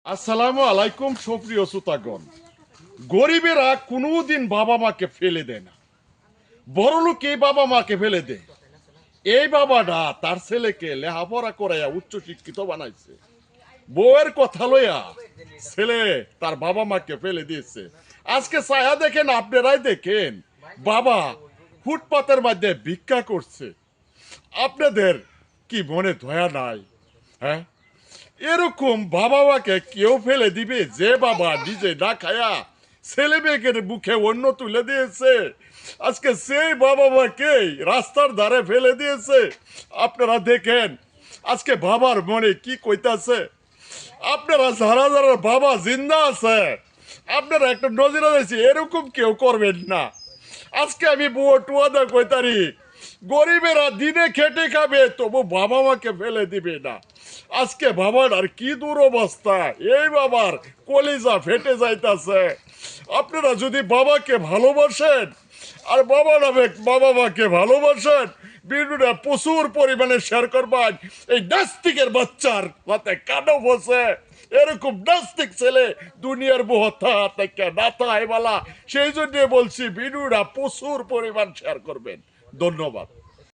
আসসালামু আলাইকুম সুপ্রিয় শ্রোতাগণ। গরিবেরা কোনোদিন বাবা মাকে ফেলে দেয় না, বড় লোক এই বাবা মাকে ফেলে দেয়। এই বাবাটা তার ছেলেকে লেখাপড়া করাইয়া উচ্চ শিক্ষিত বানাইছে, বউয়ের কথা লইয়া ছেলে তার বাবা মাকে ফেলে দিয়েছে। আজকে ছায়া দেখেন, আপনারাই দেখেন, বাবা ফুটপাতের মধ্যে ভিক্ষা করছে। আপনাদের কি মনে দয়া নাই? হ্যাঁ, এরকম বাবা মাকে কেউ ফেলে দিবে যে বাবা নিজে না খায়া ছেলে মেয়েকে মুখে অন্য তুলে দিয়েছে? আজকে সেই বাবা মাকে রাস্তার ধারে ফেলে দিয়েছে। আপনারা দেখেন আজকে বাবার মনে কি কইতাছে। আপনারা যারা যারা বাবা জিন্দা আছে, আপনারা একটা নজরে দিয়েছি, এরকম কেউ করবেন না। আজকে আমি বুয়ো টুয়াদা কইতারি, গরিবেরা দিনে খেটে খাবে তবু বাবা মাকে ফেলে দিবে না। আজকে বাবার আর কি দুরবস্থা, এই বাবার কলিজা ফেটে যাইতাছে। আপনারা যদি বাবাকে ভালোবাসেন আর বাবা মাকে ভালোবাসেন, ভিডিওটা প্রচুর পরিমাণে শেয়ার করবেন। এই নাস্তিকের বাচ্চার হাতে কানো বসে, এরকম নাস্তিক ছেলে দুনিয়ার বহতা থেকে না তাই বলা। সেই জন্য বলছি ভিডিওটা প্রচুর পরিমাণ শেয়ার করবেন। ধন্যবাদ।